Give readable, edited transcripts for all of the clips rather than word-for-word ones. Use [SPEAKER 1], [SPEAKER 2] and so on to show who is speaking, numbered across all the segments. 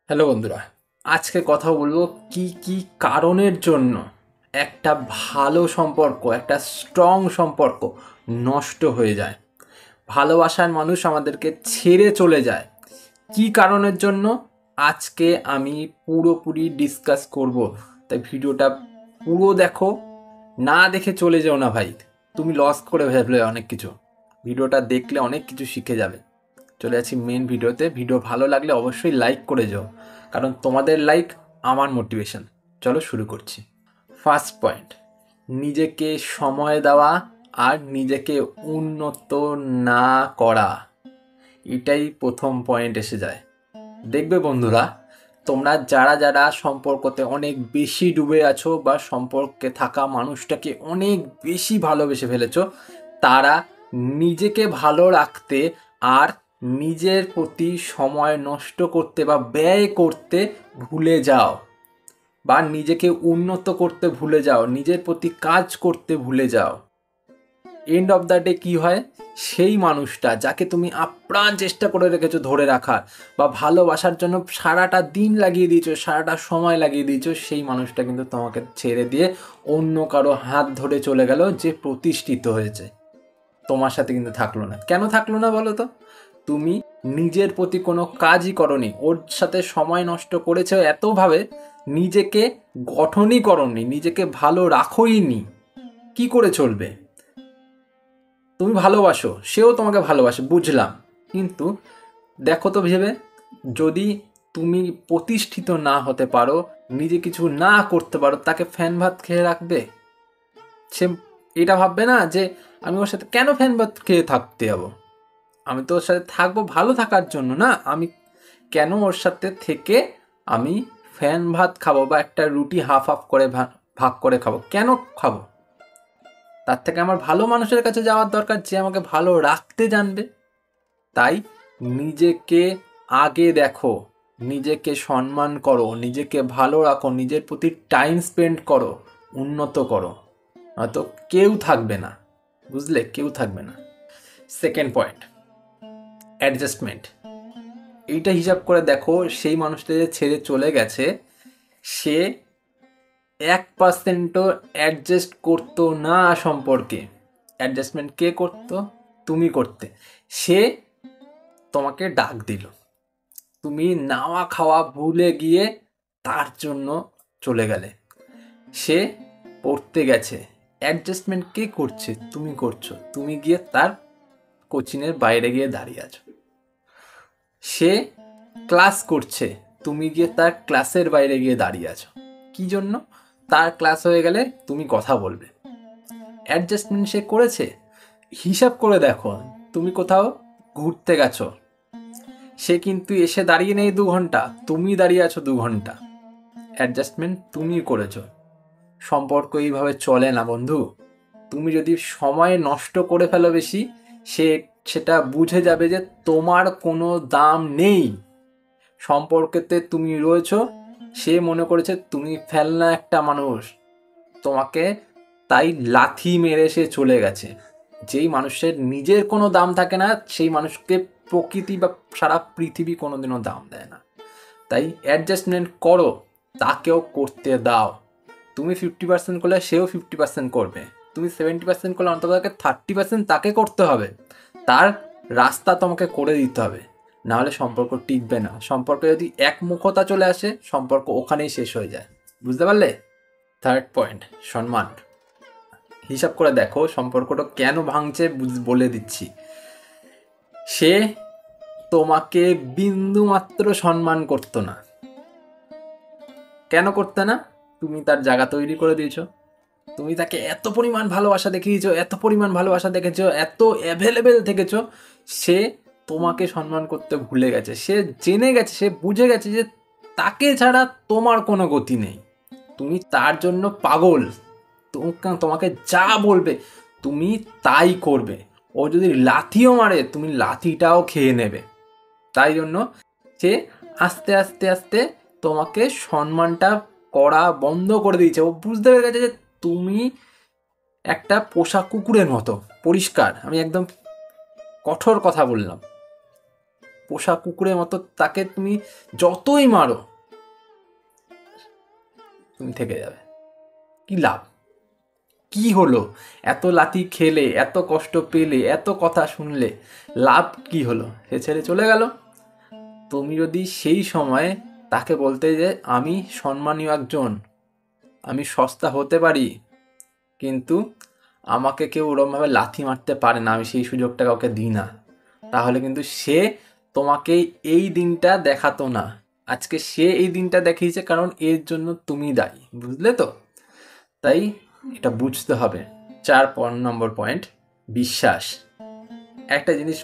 [SPEAKER 1] Hello বন্ধুরা, আজকে কথা বলবো কি কি কারণের জন্য একটা ভালো সম্পর্ক, একটা স্ট্রং সম্পর্ক নষ্ট হয়ে যায়। ভালোবাসার মানুষ আমাদেরকে ছেড়ে চলে যায় কি কারণের জন্য আজকে আমি পুরোপুরি ডিসকাস করব। তাই ভিডিওটা পুরো দেখো, না দেখে চলে যেও না ভাই, তুমি লস করে ফেলবে অনেক কিছু। ভিডিওটা দেখলে অনেক কিছু শিখে যাবে। চলে যাচ্ছি মেন ভিডিওতে। ভিডিও ভালো লাগলে অবশ্যই লাইক করে যাও, কারণ তোমাদের লাইক আমার মোটিভেশন। চলো শুরু করছি। ফার্স্ট পয়েন্ট, নিজেকে সময় দেওয়া আর নিজেকে উন্নত না করা, এটাই প্রথম পয়েন্ট এসে যায়। দেখবে বন্ধুরা, তোমরা যারা যারা সম্পর্কতে অনেক বেশি ডুবে আছো বা সম্পর্কে থাকা মানুষটাকে অনেক বেশি ভালোবেসে ফেলেছো, তারা নিজেকে ভালো রাখতে আর নিজের প্রতি সময় নষ্ট করতে বা ব্যয় করতে ভুলে যাও, বা নিজেকে উন্নত করতে ভুলে যাও, নিজের প্রতি কাজ করতে ভুলে যাও। এন্ড অফ দ্য ডে কী হয়, সেই মানুষটা যাকে তুমি আপ্রাণ চেষ্টা করে রেখেছো ধরে রাখার বা ভালোবাসার জন্য সারাটা দিন লাগিয়ে দিয়েছো, সারাটা সময় লাগিয়ে দিয়েছো, সেই মানুষটা কিন্তু তোমাকে ছেড়ে দিয়ে অন্য কারো হাত ধরে চলে গেল, যে প্রতিষ্ঠিত হয়েছে, তোমার সাথে কিন্তু থাকলো না। কেন থাকলো না বলো তো? তুমি নিজের প্রতি কোনো কাজই করনি, ওর সাথে সময় নষ্ট করেছো এতভাবে, নিজেকে গঠনই করনি, নিজেকে ভালো রাখোই নি। কি করে চলবে? তুমি ভালোবাসো, সেও তোমাকে ভালোবাসে, বুঝলাম, কিন্তু দেখো তো ভেবে, যদি তুমি প্রতিষ্ঠিত না হতে পারো, নিজে কিছু না করতে পারো, তাকে ফ্যান ভাত খেয়ে রাখবে? সে এটা ভাববে না যে আমি ওর সাথে কেন ফ্যান ভাত খেয়ে থাকতে যাবো? আমি তো ওর সাথে থাকবো ভালো থাকার জন্য না, আমি কেন ওর সাথে থেকে আমি ফ্যান ভাত খাবো বা একটা রুটি হাফ হাফ করে ভাগ করে খাবো? কেন খাবো? তার থেকে আমার ভালো মানুষের কাছে যাওয়ার দরকার, যে আমাকে ভালো রাখতে জানবে। তাই নিজেকে আগে দেখো, নিজেকে সম্মান করো, নিজেকে ভালো রাখো, নিজের প্রতি টাইম স্পেন্ড করো, উন্নত করো, নয়তো কেউ থাকবে না। বুঝলে? কেউ থাকবে না। Second point, adjustment. এইটা হিসাব করে দেখো, সেই মানুষটা যে ছেড়ে চলে গেছে, সে 1%ও অ্যাডজাস্ট করতো না সম্পর্কে। অ্যাডজাস্টমেন্ট কে করতো? তুমি করতে। সে তোমাকে ডাক দিল, তুমি নাওয়া খাওয়া ভুলে গিয়ে তার জন্য চলে গেলে। সে পড়তে গেছে, অ্যাডজাস্টমেন্ট কে করছে? তুমি করছো। তুমি গিয়ে তার কোচিংয়ের বাইরে গিয়ে দাঁড়িয়ে আছো। সে ক্লাস করছে, তুমি গিয়ে তার ক্লাসের বাইরে গিয়ে দাঁড়িয়ে আছো। কি জন্য? তার ক্লাস হয়ে গেলে তুমি কথা বলবে। অ্যাডজাস্টমেন্ট সে করেছে। হিসাব করে দেখো, তুমি কোথাও ঘুরতে গেছো, সে কিন্তু এসে দাঁড়িয়ে নেই 2 ঘন্টা, তুমি দাঁড়িয়ে আছো 2 ঘন্টা। অ্যাডজাস্টমেন্ট তুমি করেছো। সম্পর্ক এইভাবে চলে না বন্ধু। তুমি যদি সময় নষ্ট করে ফেলো বেশি, সে সেটা বুঝে যাবে যে তোমার কোনো দাম নেই সম্পর্কেতে। তুমি রয়েছো, সে মনে করেছে তুমি ফেলনা একটা মানুষ, তোমাকে তাই লাথি মেরে সে চলে গেছে। যেই মানুষের নিজের কোনো দাম থাকে না, সেই মানুষকে প্রকৃতি বা সারা পৃথিবী কোনোদিনও দাম দেয় না। তাই অ্যাডজাস্টমেন্ট করো, তাকেও করতে দাও। তুমি 50% করলে সেও 50% করবে, তুমি 70% করলে অন্তত তাকে 30% তাকে করতে হবে। তার রাস্তা তোমাকে করে দিতে হবে, নাহলে সম্পর্ক টিকবে না। সম্পর্কে যদি একমুখতা চলে আসে, সম্পর্ক ওখানেই শেষ হয়ে যায়। বুঝতে পারলে? থার্ড পয়েন্ট, সম্মান। হিসাব করে দেখো সম্পর্কটা কেন ভাঙছে, বলে দিচ্ছি। সে তোমাকে বিন্দু মাত্র সম্মান করতো না। কেন করতে না? তুমি তার জায়গা তৈরি করে দিয়েছো। তুমি তাকে এত পরিমাণ ভালোবাসা দেখিয়েছো, এত পরিমাণ ভালোবাসা দেখেছো, এত অ্যাভেলেবেল থেকেছো, সে তোমাকে সম্মান করতে ভুলে গেছে। সে জেনে গেছে, সে বুঝে গেছে যে তাকে ছাড়া তোমার কোনো গতি নেই। তুমি তার জন্য পাগল। তোমাকে যা বলবে তুমি তাই করবে। ও যদি লাথিও মারে, তুমি লাথিটাও খেয়ে নেবে। তাই জন্য সে আস্তে আস্তে আস্তে তোমাকে সম্মানটা করা বন্ধ করে দিয়েছে। ও বুঝতে পেরে গেছে যে তুমি একটা পোষা কুকুরের মতো পরিষ্কার। আমি একদম কঠোর কথা বললাম। পোষা কুকুরের মতো তাকে তুমি যতই মারো তুমি থেকে যাবে। কি লাভ? কি হলো? এত লাথি খেলে, এত কষ্ট পেলে, এত কথা শুনলে, লাভ কি হলো? সে ছেড়ে চলে গেল। তুমি যদি সেই সময় তাকে বলতে যে আমি সম্মানীয় একজন, আমি সস্তা হতে পারি, কিন্তু আমাকে কেউ ওরমভাবে লাথি মারতে পারে না, আমি সেই সুযোগটা কাউকে দিই না, তাহলে কিন্তু সে তোমাকে এই দিনটা দেখাতো না। আজকে সে এই দিনটা দেখিয়েছে, কারণ এর জন্য তুমি দায়ী। বুঝলে তো? তাই এটা বুঝতে হবে। 4 নম্বর পয়েন্ট, বিশ্বাস। একটা জিনিস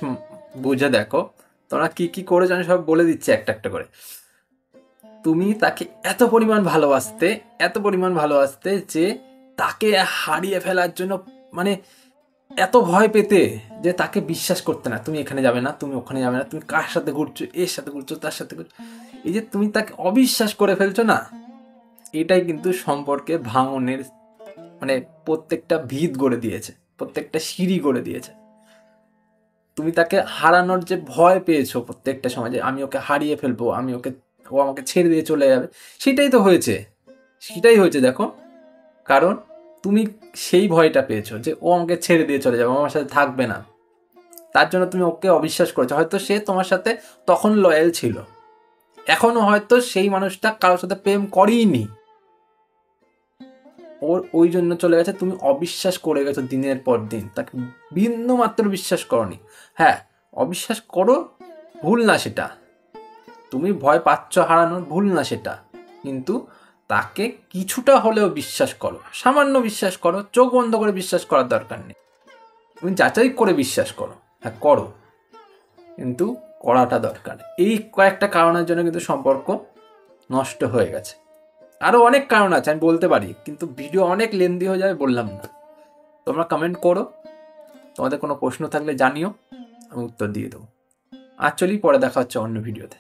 [SPEAKER 1] বুঝে দেখো, তোমরা কি কি করেছো আমি সব বলে দিচ্ছি একটা একটা করে। তুমি তাকে এত পরিমাণ ভালোবাসতে যে তাকে হারিয়ে ফেলার জন্য মানে এত ভয় পেতে যে তাকে বিশ্বাস করতে না, তুমি এখানে যাবে না, তুমি ওখানে যাবে না, তুমি কার সাথে ঘুরছো, এর সাথে ঘুরছো, তার সাথে ঘুরছো, এই যে তুমি তাকে অবিশ্বাস করে ফেলছো না, এটাই কিন্তু সম্পর্কে ভাঙনের মানে প্রত্যেকটা ভিত গড়ে দিয়েছে, প্রত্যেকটা সিঁড়ি গড়ে দিয়েছে। তুমি তাকে হারানোর যে ভয় পেয়েছো প্রত্যেকটা সময়, যে আমি ওকে হারিয়ে ফেলবো, ও আমাকে ছেড়ে দিয়ে চলে যাবে, সেটাই হয়েছে দেখো। কারণ তুমি সেই ভয়টা পেয়েছো যে ও আমাকে ছেড়ে দিয়ে চলে যাবে, আমার সাথে থাকবে না, তার জন্য তুমি ওকে অবিশ্বাস করেছো। হয়তো সে তোমার সাথে তখন লয়াল ছিল, এখনো হয়তো সেই মানুষটা কারোর সাথে প্রেম করেইনি, ওর ওই জন্য চলে গেছে। তুমি অবিশ্বাস করে গেছো দিনের পর দিন, তাকে বিন্দু মাত্র বিশ্বাস করনি। হ্যাঁ, অবিশ্বাস করো, ভুল না সেটা, তুমি ভয় পাচ্ছ হারানোর, ভুল না সেটা, কিন্তু তাকে কিছুটা হলেও বিশ্বাস করো, সামান্য বিশ্বাস করো, চোখ বন্ধ করে বিশ্বাস করার দরকার নেই, তুমি যাচাই করে বিশ্বাস করো। হ্যাঁ করো, কিন্তু করাটা দরকার। এই কয়েকটা কারণের জন্য কিন্তু সম্পর্ক নষ্ট হয়ে গেছে। আরও অনেক কারণ আছে, আমি বলতে পারি, কিন্তু ভিডিও অনেক লেন্দি হয়ে যাবে, বললাম না। তোমরা কমেন্ট করো, তোমাদের কোনো প্রশ্ন থাকলে জানিও, আমি উত্তর দিয়ে দেবো। আর চলি, পরে দেখা হচ্ছে অন্য ভিডিওতে।